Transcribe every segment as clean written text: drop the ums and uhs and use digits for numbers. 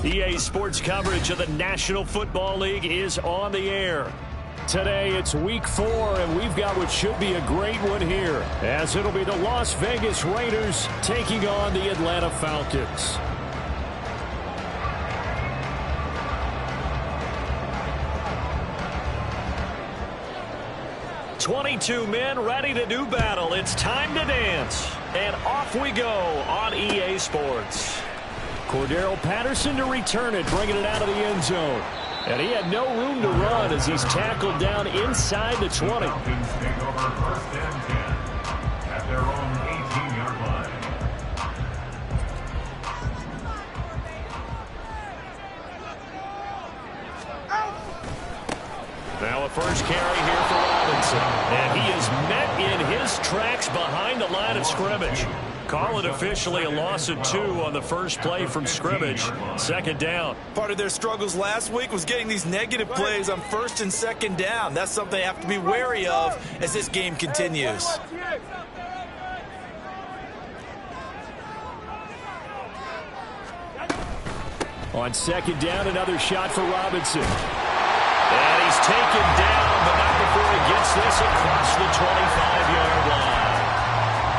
EA Sports coverage of the National Football League is on the air. Today it's week 4, and we've got what should be a great one here, as it'll be the Las Vegas Raiders taking on the Atlanta Falcons. "22 men ready to do battle. It's time to dance." And off we go on EA Sports. Cordero Patterson to return it, bringing it out of the end zone. And he had no room to run as he's tackled down inside the 20. Falcons take over 1st and 10 at their own 18-yard line. Now a first carry here for Robinson. And he is met in his tracks behind the line of scrimmage. Call it officially a loss of 2 on the first play from scrimmage. 2nd down. Part of their struggles last week was getting these negative plays on 1st and 2nd down. That's something they have to be wary of as this game continues. On 2nd down, another shot for Robinson. And he's taken down, but not before he gets this across the 25-yard line.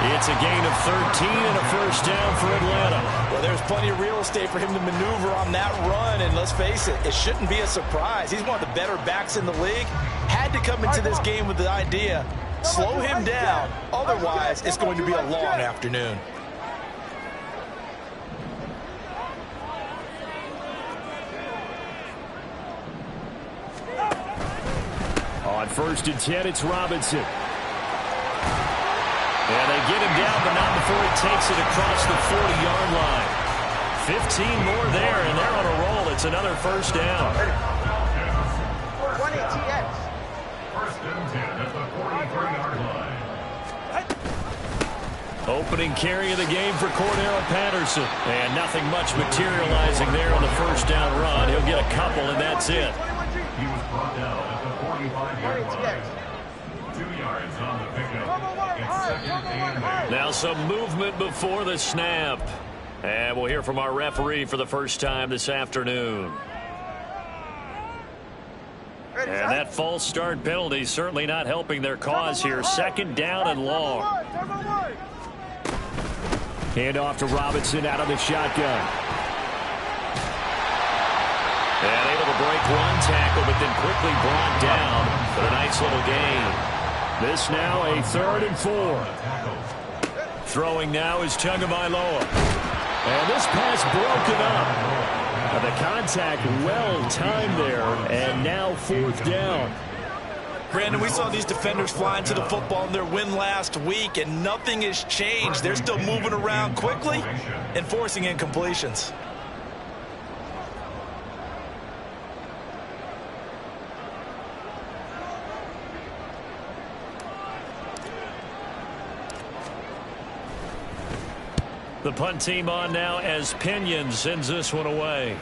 It's a gain of 13 and a first down for Atlanta. Well, there's plenty of real estate for him to maneuver on that run, and let's face it, it shouldn't be a surprise. He's one of the better backs in the league. Had to come into this game with the idea, slow him down, otherwise it's going to be a long afternoon. On 1st and 10, it's Robinson. And they get him down, but not before he takes it across the 40-yard line. 15 more there, and they're on a roll. It's another first down. 20 TX. 1st and 10 at the 43-yard line. Opening carry of the game for Cordero Patterson. And nothing much materializing there on the first down run. He'll get a couple, and that's it. He was brought down at the 45-yard line. 2 yards on the pickup. Now some movement before the snap. And we'll hear from our referee for the first time this afternoon. And that false start penalty certainly not helping their cause here. 2nd down and long. Hand off to Robinson out of the shotgun. And able to break one tackle, but then quickly brought down for a nice little gain. This now a 3rd and 4. Throwing now is Tagovailoa. And this pass broken up. The contact well timed there, and now 4th down. Brandon, we saw these defenders flying to the football in their win last week, and nothing has changed. They're still moving around quickly and forcing incompletions. The punt team on now as Pinion sends this one away.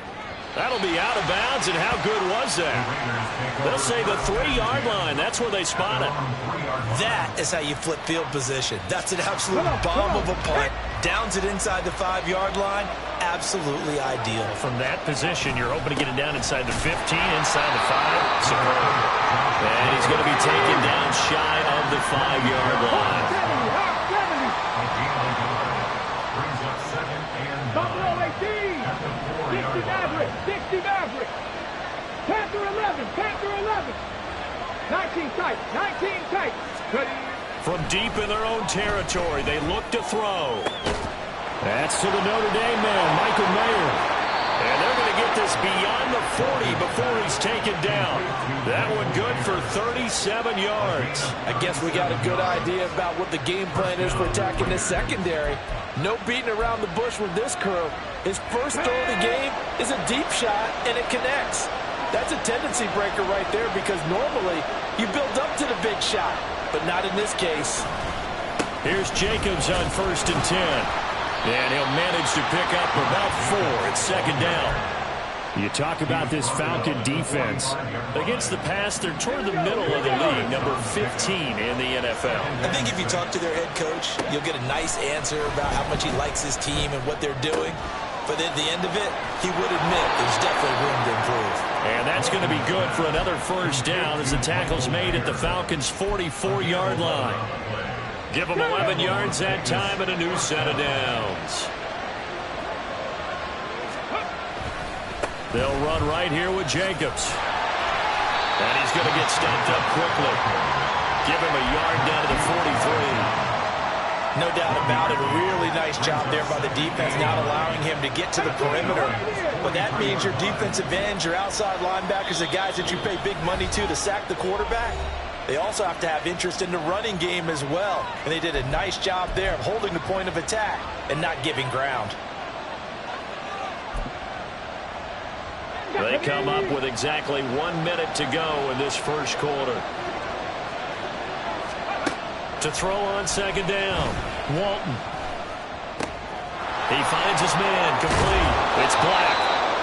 That'll be out of bounds, and how good was that? They'll say the 3-yard line. That's where they spot it. That is how you flip field position. That's an absolute bomb of a punt. Downs it inside the 5-yard line. Absolutely ideal. From that position, you're hoping to get it down inside the 15, inside the 5. Superb. And he's going to be taken down shy of the 5-yard line. Buffalo 18, 60 Maverick, 60 Maverick, Panther 11, Panther 11, 19 tight, 19 tight. From deep in their own territory, they look to throw. That's to the Notre Dame man, Michael Mayer. And they're going to get this beyond the 40 before he's taken down. That one good for 37 yards. I guess we got a good idea about what the game plan is for attacking this secondary. No beating around the bush with this crew. His first throw of the game is a deep shot, and it connects. That's a tendency breaker right there because normally you build up to the big shot, but not in this case. Here's Jacobs on 1st and 10. And he'll manage to pick up about 4 at 2nd down. You talk about this Falcon defense. Against the pass, they're toward the middle of the league, number 15 in the NFL. I think if you talk to their head coach, you'll get a nice answer about how much he likes his team and what they're doing. But at the end of it, he would admit there's definitely room to improve. And that's going to be good for another 1st down as the tackle's made at the Falcons' 44-yard line. Give them 11 yards that time and a new set of downs. They'll run right here with Jacobs. And he's going to get stopped up quickly. Give him a yard down to the 43. No doubt about it. A really nice job there by the defense, not allowing him to get to the perimeter. But that means your defensive ends, your outside linebackers, the guys that you pay big money to sack the quarterback, they also have to have interest in the running game as well. And they did a nice job there of holding the point of attack and not giving ground. They come up with exactly 1 minute to go in this 1st quarter. To throw on 2nd down, Walton. He finds his man, complete. It's Black.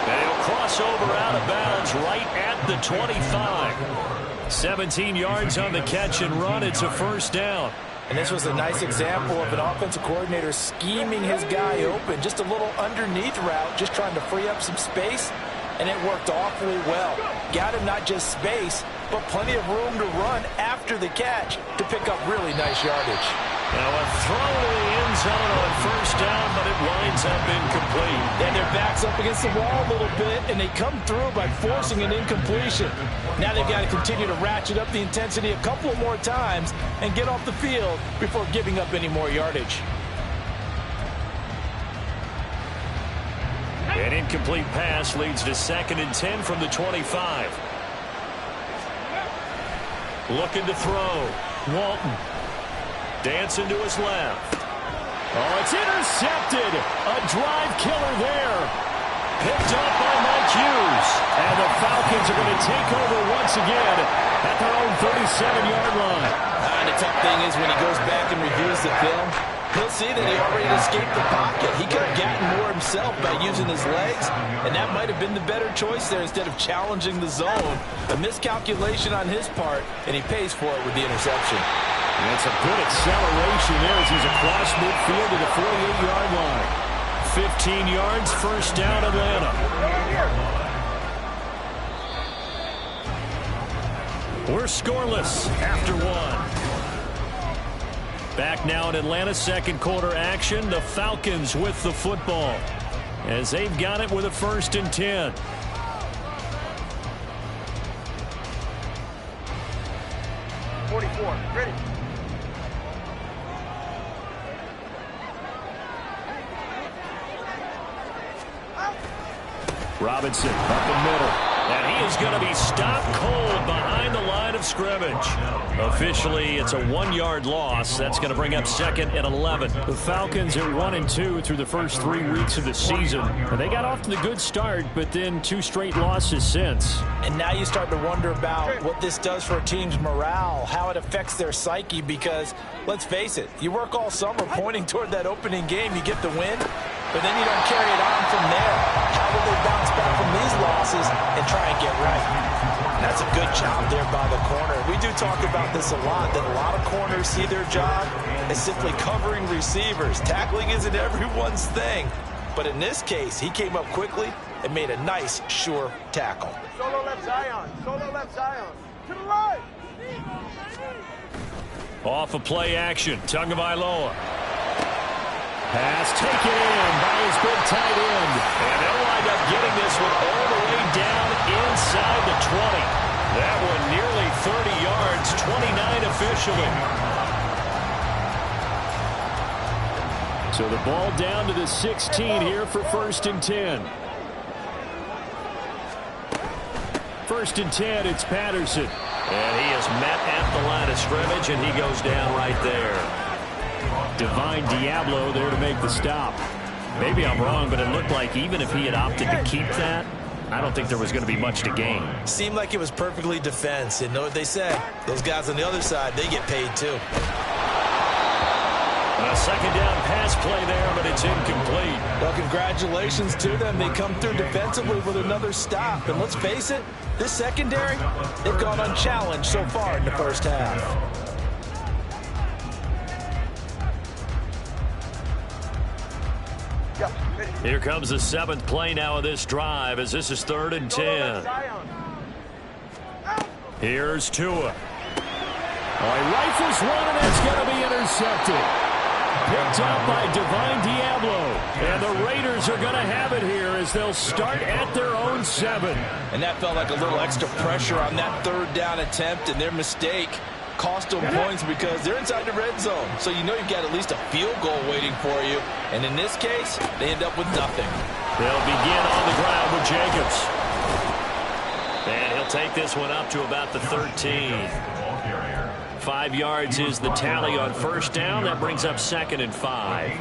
And he'll cross over out of bounds right at the 25. 17 yards on the catch and run. It's a 1st down. And this was a nice example of an offensive coordinator scheming his guy open. Just a little underneath route, just trying to free up some space. And it worked awfully well. Got him not just space, but plenty of room to run after the catch to pick up really nice yardage. Now a throw to the end zone on 1st down, but it winds up incomplete. And their back's up against the wall a little bit, and they come through by forcing an incompletion. Now they've got to continue to ratchet up the intensity a couple of more times and get off the field before giving up any more yardage. An incomplete pass leads to 2nd and 10 from the 25. Looking to throw. Walton. Dancing to his left. Oh, it's intercepted. A drive killer there. Picked up by Mike Hughes. And the Falcons are going to take over once again at their own 37-yard line. And the tough thing is when he goes back and reviews the film, he'll see that he already escaped the pocket. He could have gotten more himself by using his legs, and that might have been the better choice there instead of challenging the zone. A miscalculation on his part, and he pays for it with the interception. And it's a good acceleration there as he's across midfield to the 48-yard line. 15 yards, 1st down, Atlanta. We're scoreless after 1. Back now in Atlanta, 2nd quarter action. The Falcons with the football as they've got it with a 1st and 10. Ready. Robinson up the middle. And he is going to be stopped cold behind the line of scrimmage. Officially, it's a 1-yard loss. That's going to bring up 2nd and 11. The Falcons are 1-2 through the first 3 weeks of the season. And they got off to the good start, but then 2 straight losses since. And now you start to wonder about what this does for a team's morale, how it affects their psyche, because, let's face it, you work all summer pointing toward that opening game, you get the win, but then you don't carry it on from there. How will they bounce back from these losses and try and get right? And that's a good job there by the corner. We do talk about this a lot, that a lot of corners see their job as simply covering receivers. Tackling isn't everyone's thing. But in this case, he came up quickly and made a nice, sure tackle. Solo left Zion. Solo left Zion. To the right. Off of play action, Tagovailoa. Pass taken in by his big tight end. And they'll wind up getting this one all the way down inside the 20. That one nearly 30 yards, 29 officially. So the ball down to the 16 here for 1st and 10. 1st and 10, it's Patterson. And he is met at the line of scrimmage, and he goes down right there. Divine Diablo there to make the stop. Maybe I'm wrong, but it looked like even if he had opted to keep that, I don't think there was going to be much to gain. Seemed like it was perfectly defense. And know what they say? Those guys on the other side, they get paid too. A second down pass play there, but it's incomplete. Well, congratulations to them. They come through defensively with another stop. And let's face it, this secondary, they've gone unchallenged so far in the first half. Here comes the 7th play now of this drive as this is 3rd and 10. Here's Tua. He rifles one, and it's going to be intercepted. Picked up by Divine Diablo. And the Raiders are going to have it here as they'll start at their own 7. And that felt like a little extra pressure on that 3rd down attempt, and their mistake cost them points because they're inside the red zone. So you know you've got at least a field goal waiting for you. And in this case, they end up with nothing. They'll begin on the ground with Jacobs. And he'll take this one up to about the 13. 5 yards is the tally on first down. That brings up 2nd and 5.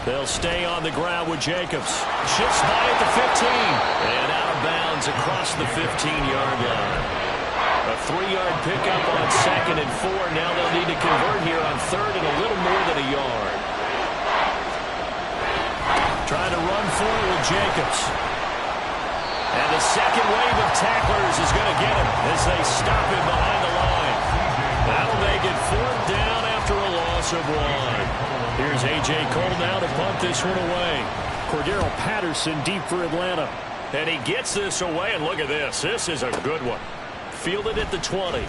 They'll stay on the ground with Jacobs. Shifts by at the 15. And out of bounds across the 15-yard line. A 3-yard pickup on 2nd and 4. Now they'll need to convert here on 3rd and a little more than a yard. Trying to run for it with Jacobs. And the second wave of tacklers is going to get him as they stop him behind the line. That'll make it 4th down after a loss of 1. Here's A.J. Cole now to punt this one away. Cordero Patterson deep for Atlanta. And he gets this away, and look at this. This is a good one. Fielded at the 20.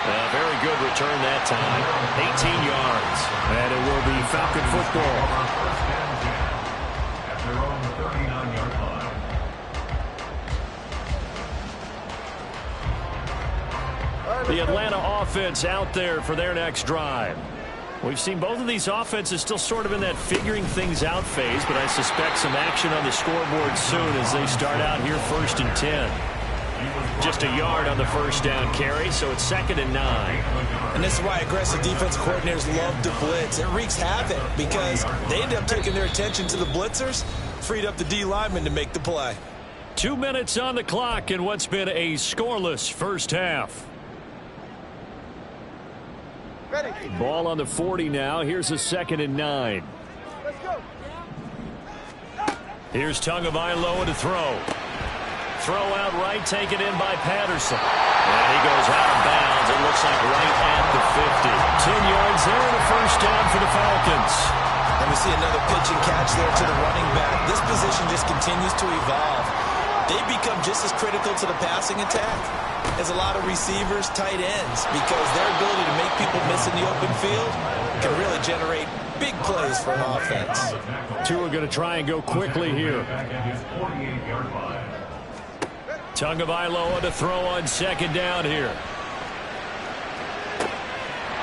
A very good return that time. 18 yards. And it will be Falcon football. At their own 39-yard line. The Atlanta offense out there for their next drive. We've seen both of these offenses still sort of in that figuring things out phase, but I suspect some action on the scoreboard soon as they start out here 1st and 10. Just a yard on the first down carry, so it's 2nd and 9. And this is why aggressive defensive coordinators love to blitz. It wreaks havoc because they end up taking their attention to the blitzers, freed up the D lineman to make the play. 2 minutes on the clock in what's been a scoreless first half. Ball on the 40 now. Here's a 2nd and 9. Let's go. Here's Tagovailoa to throw. Throw out right, taken in by Patterson. And he goes out of bounds. It looks like right at the 50. 10 yards there and a first down for the Falcons. And we see another pitch and catch there to the running back. This position just continues to evolve. They become just as critical to the passing attack as a lot of receivers, tight ends, because their ability to make people miss in the open field can really generate big plays for an offense. Two are going to try and go quickly here. Tagovailoa to throw on 2nd down here.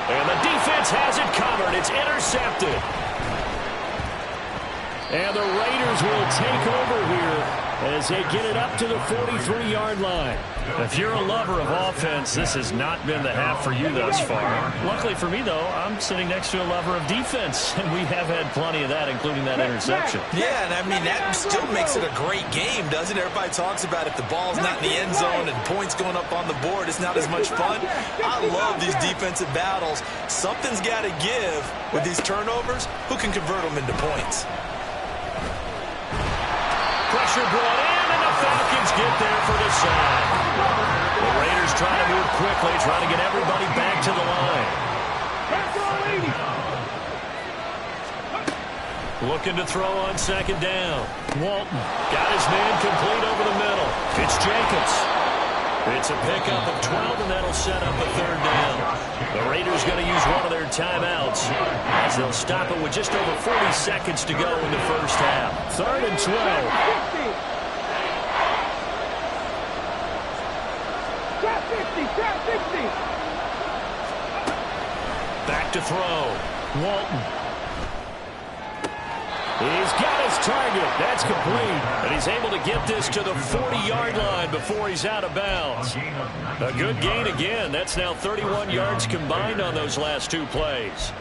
And the defense has it covered. It's intercepted. And the Raiders will take over here as they get it up to the 43-yard line. If you're a lover of offense, this has not been the half for you thus far. Luckily for me, though, I'm sitting next to a lover of defense, and we have had plenty of that, including that interception. Yeah, and I mean, that still makes it a great game, doesn't it? Everybody talks about if the ball's not in the end zone and points going up on the board, it's not as much fun. I love these defensive battles. Something's got to give with these turnovers. Who can convert them into points? Pressure brought in, and the Falcons get there for the sack. The Raiders try to move quickly, trying to get everybody back to the line. Looking to throw on 2nd down. Walton got his man complete over the middle. It's Jacobs. It's a pickup of 12, and that'll set up a 3rd down. The Raiders going to use one of their timeouts as they'll stop it with just over 40 seconds to go in the first half. 3rd and 12. Back to throw. Walton. He's got his target. That's complete. And he's able to get this to the 40-yard line before he's out of bounds. A good gain again. That's now 31 yards combined on those last two plays.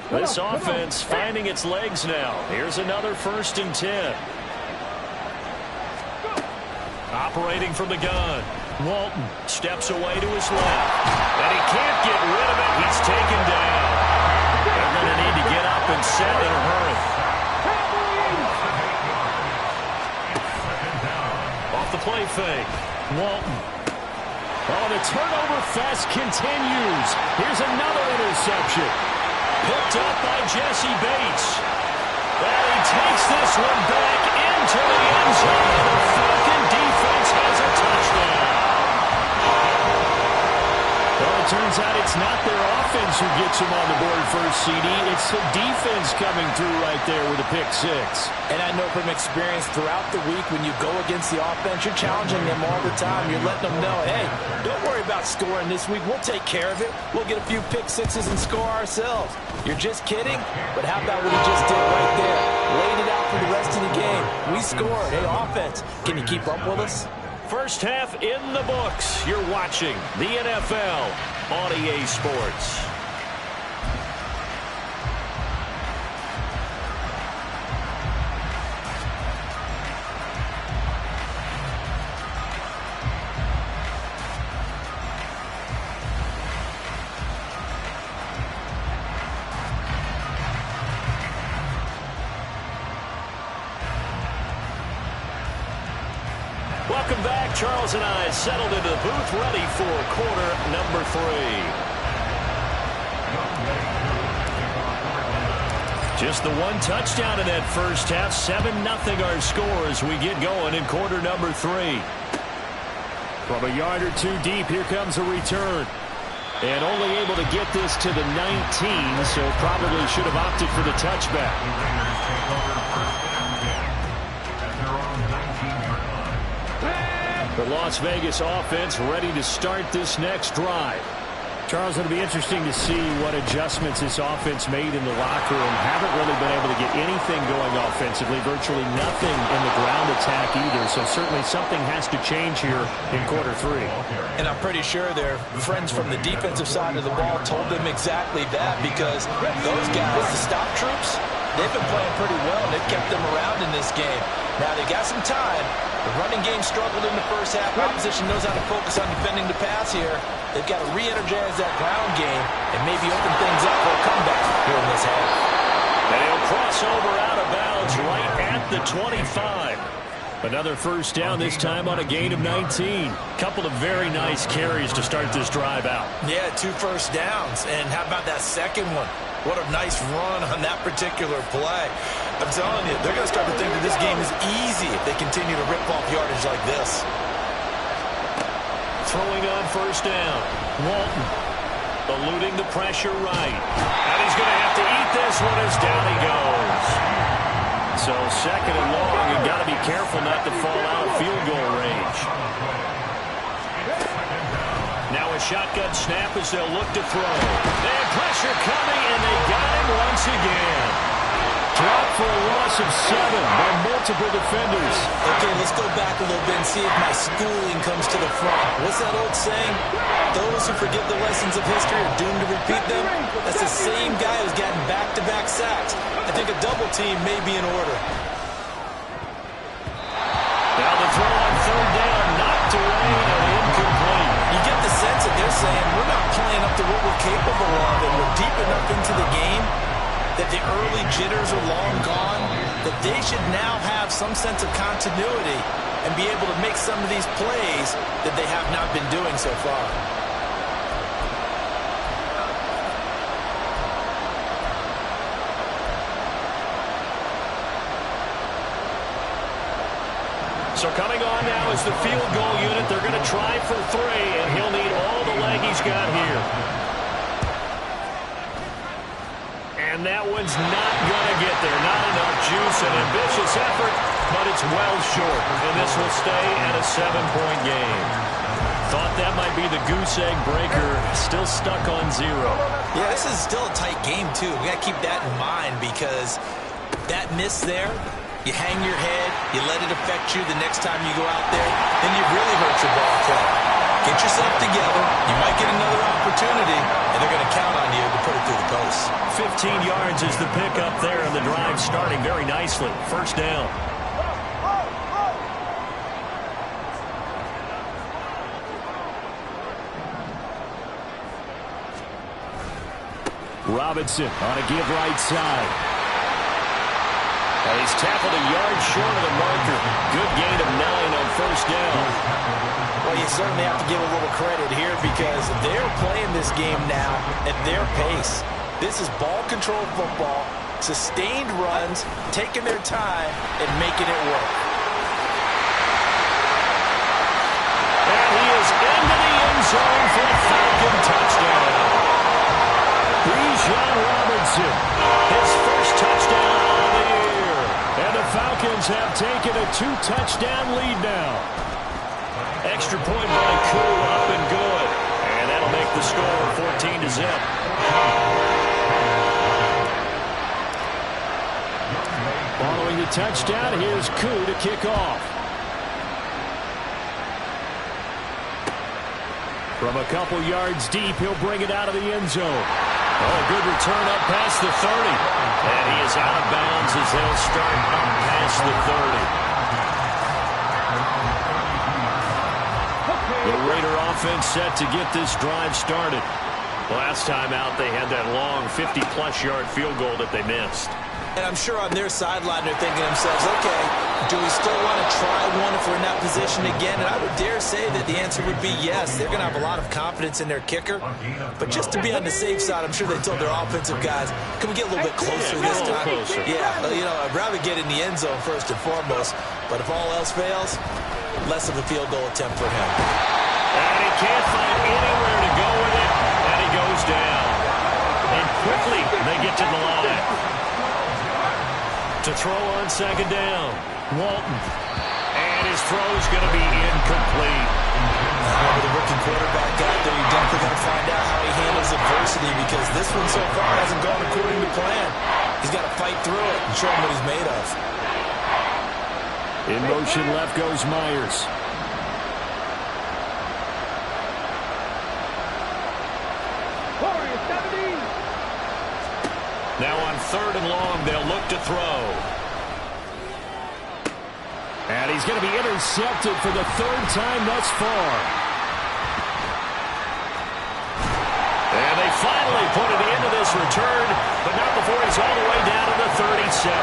This offense finding its legs now. Here's another 1st and 10. Operating from the gun. Walton steps away to his left. And he can't get rid of it. He's taken down. They're going to need to get up and set in a hurry. Off the play fake. Walton. Oh, the turnover fest continues. Here's another interception. Picked up by Jesse Bates. And he takes this one back into the end zone. The Falcon defense has a touchdown. Well, it turns out it's not their offense who gets them on the board first, CD. It's the defense coming through right there with a pick six. And I know from experience throughout the week when you go against the offense, you're challenging them all the time. You're letting them know, hey, don't worry about scoring this week. We'll take care of it. We'll get a few pick sixes and score ourselves. You're just kidding? But how about what he just did right there? Laid it out for the rest of the game. We scored. Hey, offense, can you keep up with us? First half in the books. You're watching the NFL on EA Sports. Welcome back. Charles and I settled into the booth, ready for quarter number 3. Just the one touchdown in that first half. 7-0 our score as we get going in quarter number 3. From a yard or two deep, here comes a return. And only able to get this to the 19, so probably should have opted for the touchback. The Las Vegas offense ready to start this next drive. Charles, it'll be interesting to see what adjustments this offense made in the locker room. Haven't really been able to get anything going offensively. Virtually nothing in the ground attack either. So certainly something has to change here in quarter 3. And I'm pretty sure their friends from the defensive side of the ball told them exactly that, because those guys, the stop troops, they've been playing pretty well. They've kept them around in this game. Now they got some time. The running game struggled in the first half. Opposition knows how to focus on defending the pass here. They've got to re-energize that ground game and maybe open things up for a comeback here in this half. And he'll cross over out of bounds right at the 25. Another first down, this time on a gain of 19. Couple of very nice carries to start this drive out. Yeah, 2 first downs. And how about that second one? What a nice run on that particular play. I'm telling you, they're going to start to think that this game is easy if they continue to rip off yardage like this. Throwing on first down. Walton eluding the pressure right. And he's going to have to eat this one as down he goes. So second and long, you've got to be careful not to fall out of field goal range. Now a shotgun snap as they'll look to throw. They have pressure coming, and they got him once again. Dropped for a loss of 7 by multiple defenders. Okay, let's go back a little bit and see if my schooling comes to the front. What's that old saying? Those who forget the lessons of history are doomed to repeat them. That's the same guy who's gotten back-to-back sacks. I think a double team may be in order. Now the throw on third down, knocked away and incomplete. You get the sense that they're saying we're not playing up to what we're capable of, and we're deep enough into the game that the early jitters are long gone, that they should now have some sense of continuity and be able to make some of these plays that they have not been doing so far. So coming on now is the field goal unit. They're going to try for 3, and he'll need all the leg he's got here. And that one's not going to get there. Not enough juice. An ambitious effort, but it's well short. And this will stay at a 7-point game. Thought that might be the goose egg breaker. Still stuck on 0. Yeah, this is still a tight game, too. We got to keep that in mind because that miss there, you hang your head, you let it affect you the next time you go out there, then you really hurt your ball club. Get yourself together. You might get another opportunity, and they're going to count on you to put it through the post. 15 yards is the pickup there, and the drive starting very nicely. First down. Robinson on a give right side. And he's tackled a yard short of the marker. Good gain of 9 on first down. Well, you certainly have to give a little credit here because they're playing this game now at their pace. This is ball control football, sustained runs, taking their time and making it work. And he is into the end zone for the Falcon touchdown. Bijan Robinson, his first touchdown of the year. And the Falcons have taken a 2-touchdown lead now. Extra point by Koo, up and good. And that'll make the score 14-0. Following the touchdown, here's Koo to kick off. From a couple yards deep, he'll bring it out of the end zone. Oh, good return up past the 30. And he is out of bounds as they'll start up past the 30. The Raider offense set to get this drive started. Last time out, they had that long 50-plus yard field goal that they missed. And I'm sure on their sideline they're thinking to themselves, okay, do we still want to try one if we're in that position again? And I would dare say that the answer would be yes. They're going to have a lot of confidence in their kicker. But just to be on the safe side, I'm sure they told their offensive guys, can we get a little bit closer this time? Closer. Yeah, you know, I'd rather get in the end zone first and foremost. But if all else fails, less of a field goal attempt for him. And he can't find anywhere to go with it. And he goes down. And quickly they get to the line. To throw on second down. Walton. And his throw's going to be incomplete. With a rookie quarterback out there, you're definitely going to find out how he handles adversity because this one so far hasn't gone according to plan. He's got to fight through it and show him what he's made of. In motion left goes Myers. Now on third and long, they'll look to throw. And he's going to be intercepted for the third time thus far. And they finally put it into this return, but not before he's all the way down to the 37.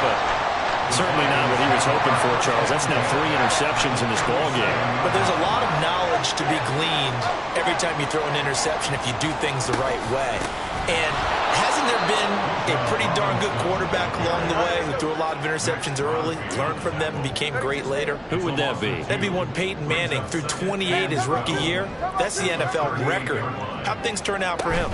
Certainly not what he was hoping for, Charles. That's now 3 interceptions in this ballgame. But there's a lot of knowledge to be gleaned every time you throw an interception if you do things the right way. And hasn't there been a pretty darn good quarterback along the way who threw a lot of interceptions early, learned from them, and became great later? Who would that be? That'd be one Peyton Manning. Threw 28 his rookie year. That's the NFL record. How'd things turn out for him?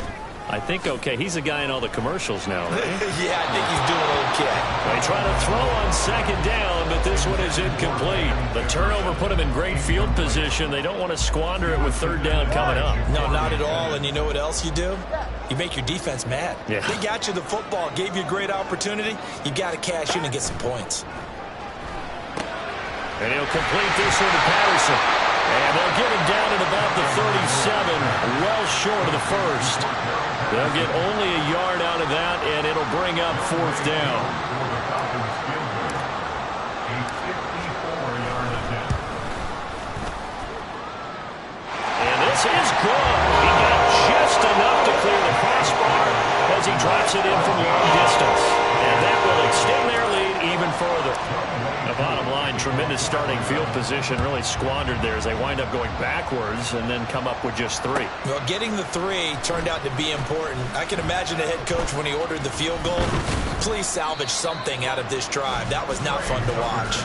I think okay. He's a guy in all the commercials now, right? Yeah, I think he's doing okay. They try to throw on second down, but this one is incomplete. The turnover put him in great field position. They don't want to squander it with third down coming up. No, not at all. And you know what else you do? You make your defense mad. Yeah. They got you the football, gave you a great opportunity. You got to cash in and get some points. And he'll complete this one to Patterson. And they'll get him down at about the 37, well short of the first. They'll get only a yard out of that, and it'll bring up fourth down. And this is good. He got just enough to clear the crossbar as he drops it in from long distance. And that will extend their lead even further. The bottom line, tremendous starting field position, really squandered there as they wind up going backwards and then come up with just 3. Well, getting the 3 turned out to be important. I can imagine the head coach when he ordered the field goal. Please salvage something out of this drive. That was not fun to watch.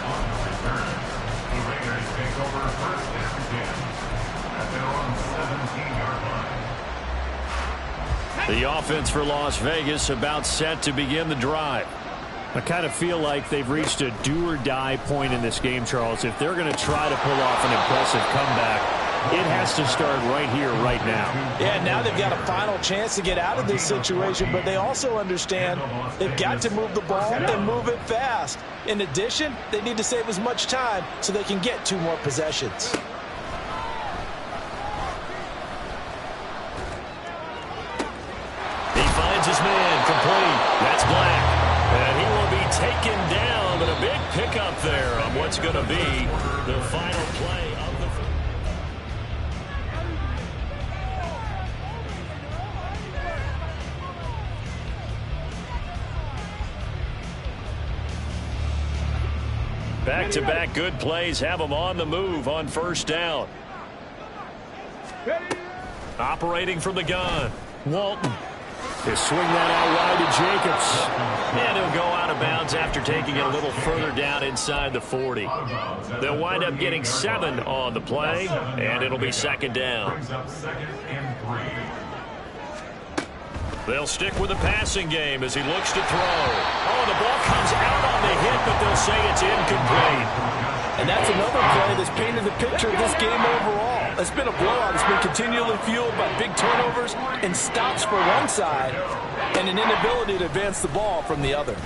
The offense for Las Vegas about set to begin the drive. I kind of feel like they've reached a do-or-die point in this game, Charles. If they're going to try to pull off an impressive comeback, it has to start right here, right now. Yeah, now they've got a final chance to get out of this situation, but they also understand they've got to move the ball and move it fast. In addition, they need to save as much time so they can get 2 more possessions. He finds his man, complete. That's Black. And he will be taken down, but a big pickup there on what's going to be the final play of the... Back-to-back good plays have them on the move on first down. Operating from the gun, Walton. They swing that out wide to Jacobs. And he'll go out of bounds after taking it a little further down inside the 40. They'll wind up getting 7 on the play, and it'll be second down. They'll stick with the passing game as he looks to throw. Oh, the ball comes out on the hit, but they'll say it's incomplete. And that's another play that's painted the picture of this game overall. It's been a blowout. It's been continually fueled by big turnovers and stops for one side and an inability to advance the ball from the other.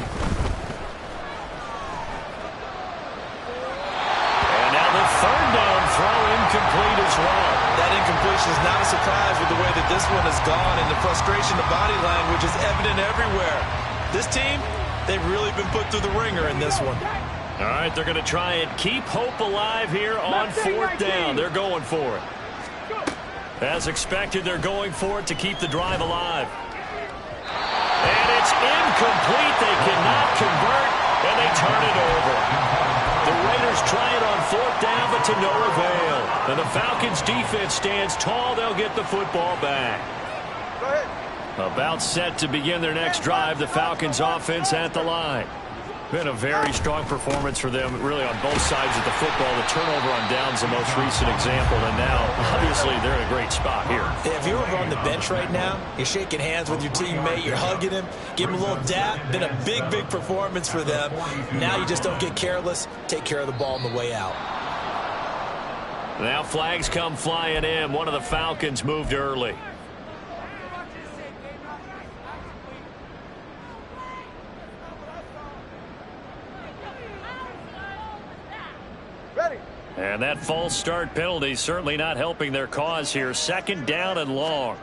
And now the third down throw incomplete as well. That incompletion is not a surprise with the way that this one has gone, and the frustration, the body language is evident everywhere. This team, they've really been put through the ringer in this one. All right, they're going to try and keep hope alive here on fourth down. They're going for it. As expected, they're going for it to keep the drive alive. And it's incomplete. They cannot convert, and they turn it over. The Raiders try it on fourth down, but to no avail. And the Falcons' defense stands tall. They'll get the football back. About set to begin their next drive, the Falcons' offense at the line. Been a very strong performance for them, really, on both sides of the football. The turnover on downs the most recent example, and now, obviously, they're in a great spot here. Yeah, if you're over on the bench right now, you're shaking hands with your teammate, you're hugging him, give him a little dap. Been a big, big performance for them. Now you just don't get careless. Take care of the ball on the way out. Now flags come flying in. One of the Falcons moved early. And that false start penalty certainly not helping their cause here. Second down and long.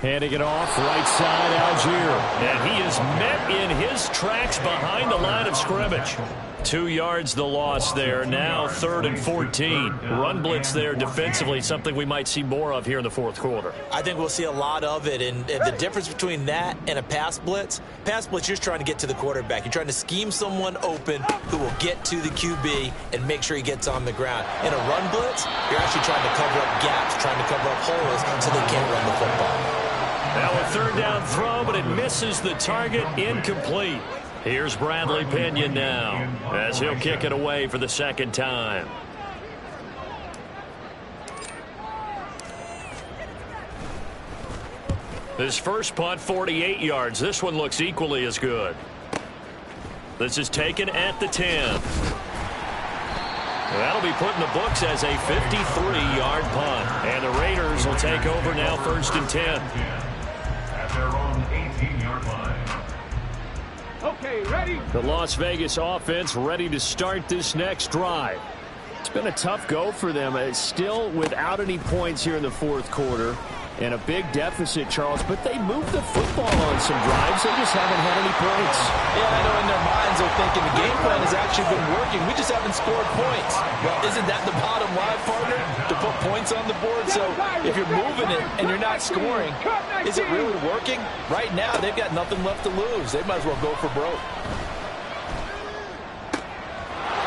Handing it off right side, Algier. And he is met in his tracks behind the line of scrimmage. 2 yards the loss there. Now 3rd and 14. Run blitz there defensively, something we might see more of here in the fourth quarter. I think we'll see a lot of it. And the difference between that and a pass blitz, you're just trying to get to the quarterback. You're trying to scheme someone open who will get to the QB and make sure he gets on the ground. In a run blitz, you're actually trying to cover up gaps, trying to cover up holes so they can't run the football. Now a third down throw, but it misses the target. Incomplete. Here's Bradley Pinion now as he'll kick it away for the second time. His first punt, 48 yards. This one looks equally as good. This is taken at the 10. That'll be put in the books as a 53-yard punt. And the Raiders will take over now, 1st and 10. At their own 18-yard line. Okay, ready? The Las Vegas offense ready to start this next drive. It's been a tough go for them. Still without any points here in the fourth quarter. And a big deficit, Charles. But they moved the football on some drives. They just haven't had any points. Yeah, I know in their minds they're thinking the game plan has actually been working. We just haven't scored points. Well, isn't that the bottom line, partner? To put points on the board? So if you're moving it and you're not scoring, is it really working? Right now, they've got nothing left to lose. They might as well go for broke.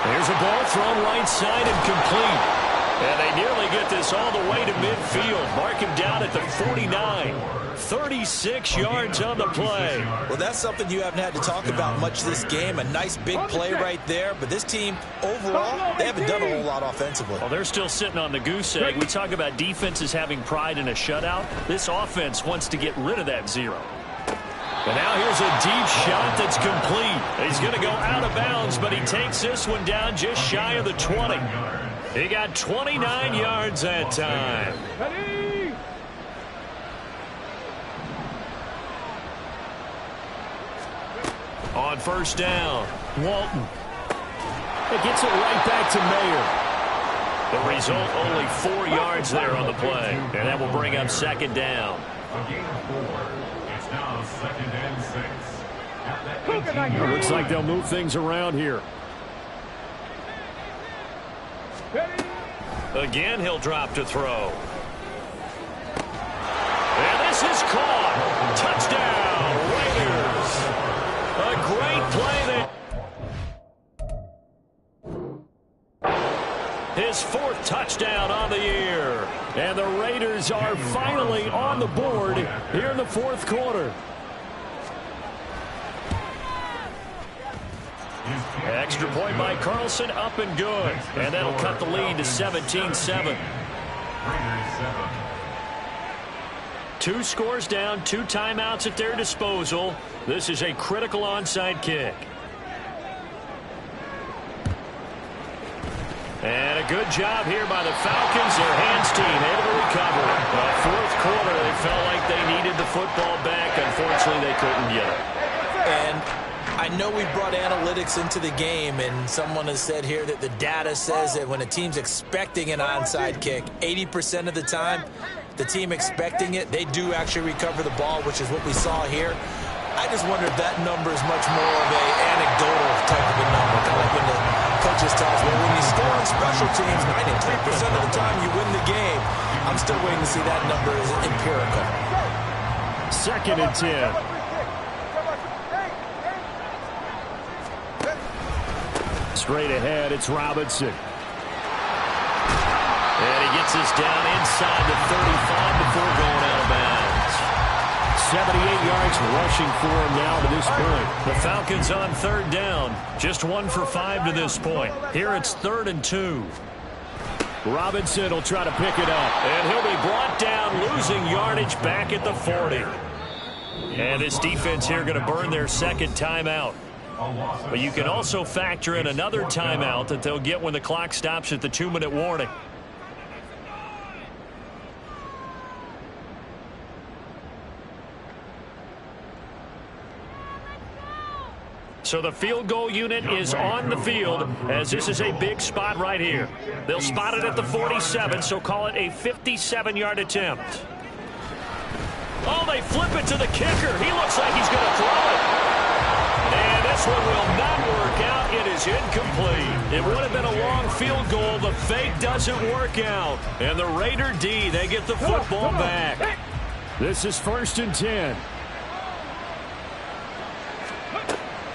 There's a ball thrown right side and complete. And they nearly get this all the way to midfield. Mark him down at the 49. 36 yards on the play. Well, that's something you haven't had to talk about much this game. A nice big play right there. But this team, overall, they haven't done a whole lot offensively. Well, they're still sitting on the goose egg. We talk about defenses having pride in a shutout. This offense wants to get rid of that 0. And now here's a deep shot that's complete. He's going to go out of bounds, but he takes this one down just shy of the 20. He got 29 yards that time. Ready? On first down, Walton. It gets it right back to Mayer. The result, only 4 yards there on the play. And that will bring up second down. A gain of 4. It's now 2nd and 6. It looks like they'll move things around here. Ready? Again, he'll drop to throw. And this is caught. Touchdown, Raiders. A great play there. His 4th touchdown on the year. And the Raiders are finally on the board here in the 4th quarter. Extra point by Carlson, up and good. And that'll cut the lead to 17-7. 2 scores down, 2 timeouts at their disposal. This is a critical onside kick. And a good job here by the Falcons. Their hands team able to recover. The 4th quarter, they felt like they needed the football back. Unfortunately, they couldn't get it. And I know we brought analytics into the game, and someone has said here that the data says that when a team's expecting an onside kick, 80% of the time, the team expecting it, they do actually recover the ball, which is what we saw here. I just wonder if that number is much more of an anecdotal type of a number, kind of like when the coaches tell us, well, when you score on special teams, 93% of the time you win the game. I'm still waiting to see that number is empirical. 2nd and 10. Straight ahead, it's Robinson. And he gets us down inside the 35 before going out of bounds. 78 yards rushing for him now to this point. The Falcons on 3rd down. Just 1 for 5 to this point. Here it's 3rd and 2. Robinson will try to pick it up. And he'll be brought down, losing yardage back at the 40. And this defense here going to burn their 2nd timeout. But you can also factor in another timeout that they'll get when the clock stops at the 2-minute warning. So the field goal unit is on the field as this is a big spot right here. They'll spot it at the 47, so call it a 57-yard attempt. Oh, they flip it to the kicker. He looks like he's going to throw it. And this one will not work out. It is incomplete. It would have been a long field goal. The fake doesn't work out. And the Raider D, they get the football back. This is 1st and 10.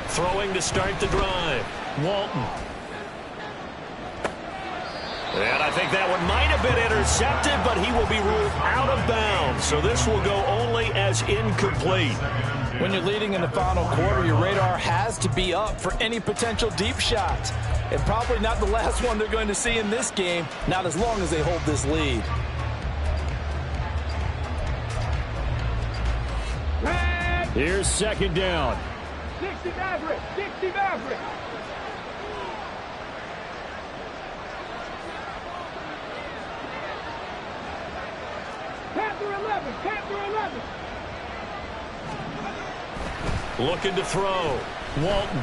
Throwing to start the drive. Walton. And I think that one might have been intercepted, but he will be ruled out of bounds. So this will go only as incomplete. When you're leading in the final quarter, your radar has to be up for any potential deep shots. And probably not the last one they're going to see in this game, not as long as they hold this lead. Here's 2nd down. 60 Maverick! 60 Maverick! Panther 11! Panther 11! Looking to throw. Walton.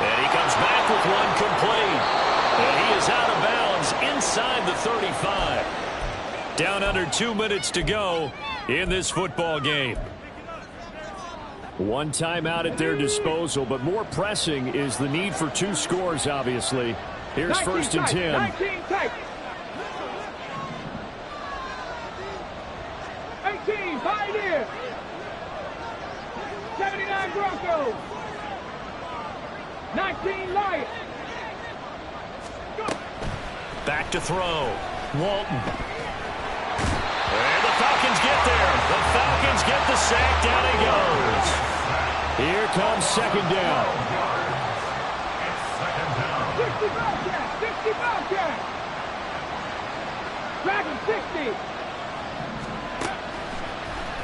And he comes back with one complete. And he is out of bounds inside the 35. Down under 2 minutes to go in this football game. One timeout at their disposal, but more pressing is the need for 2 scores, obviously. Here's 1st and 10. 19 tight. 18 Pioneer. 79 Broncos. 19 Lions. Back to throw. Walton. And the Falcons get there. The Falcons get the sack. Down he goes. Here comes 2nd down. 60 Bobcat. 60 Bobcat. Dragon 60.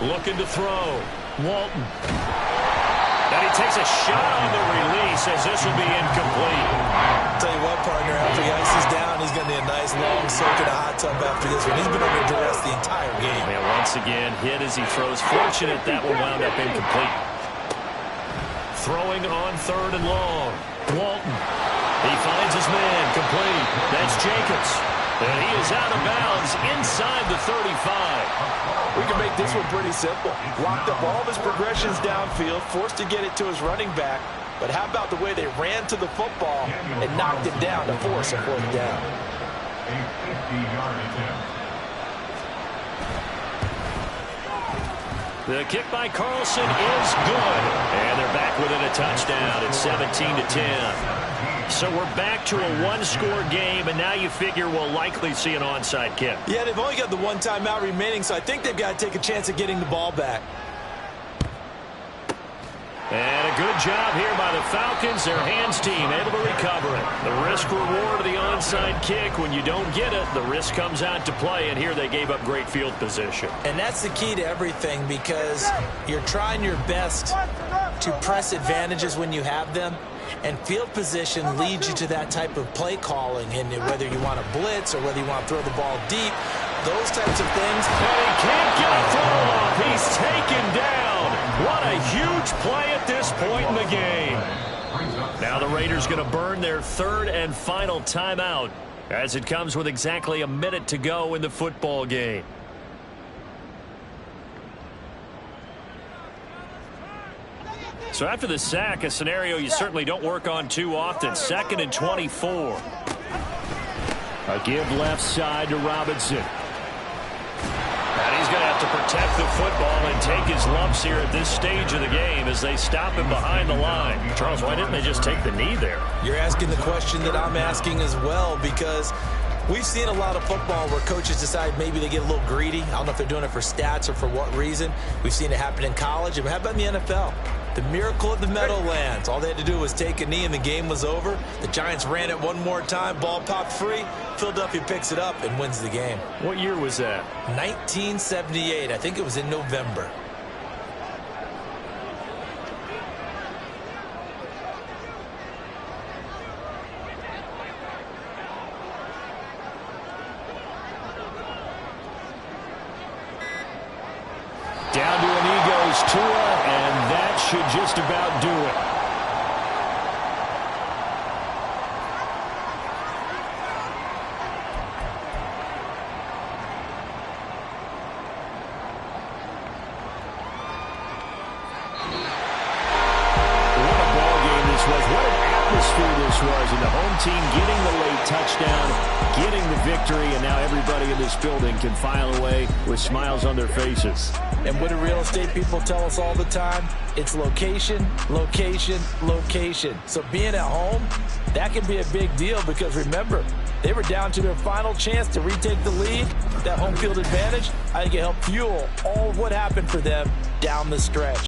Looking to throw. Walton. And he takes a shot on the release as this will be incomplete. I'll tell you what, partner, after he ices down, he's going to need a nice long soak in a hot tub after this one. He's been under duress the entire game. And once again, hit as he throws. Fortunate that one wound up incomplete. Throwing on 3rd and long. Walton. He finds his man. Complete. That's Jacobs. And he is out of bounds inside the 35. We can make this one pretty simple. Locked up all of his progressions downfield, forced to get it to his running back. But how about the way they ran to the football and knocked it down to force a 4th down? A 50-yard attempt. The kick by Carlson is good. And they're back within a touchdown. It's 17-10. So we're back to a 1-score game, and now you figure we'll likely see an onside kick. Yeah, they've only got the 1 timeout remaining, so I think they've got to take a chance at getting the ball back. And a good job here by the Falcons. Their hands team able to recover it. The risk-reward of the onside kick. When you don't get it, the risk comes out to play, and here they gave up great field position. And that's the key to everything, because you're trying your best to press advantages when you have them. And field position leads you to that type of play calling, and whether you want to blitz or whether you want to throw the ball deep, those types of things. And he can't get a throw off. He's taken down. What a huge play at this point in the game. Now the Raiders going to burn their 3rd and final timeout as it comes with exactly a minute to go in the football game. So after the sack, a scenario you certainly don't work on too often. 2nd and 24. A give left side to Robinson. And he's going to have to protect the football and take his lumps here at this stage of the game as they stop him behind the line. Charles, why didn't they just take the knee there? You're asking the question that I'm asking as well, because we've seen a lot of football where coaches decide maybe they get a little greedy. I don't know if they're doing it for stats or for what reason. We've seen it happen in college. But how about in the NFL? The miracle of the Meadowlands. All they had to do was take a knee and the game was over. The Giants ran it one more time. Ball popped free. Philadelphia picks it up and wins the game. What year was that? 1978. I think it was in November. Down to a knee goes Tua, and that should just about do it. What a ball game this was. What an atmosphere this was. And the home team getting the late touchdown, getting the victory, and now everybody in this building can file away with smiles on their faces. And what do real estate people tell us all the time? It's location, location, location. So being at home, that can be a big deal, because remember, they were down to their final chance to retake the lead. That home field advantage, I think it helped fuel all of what happened for them down the stretch.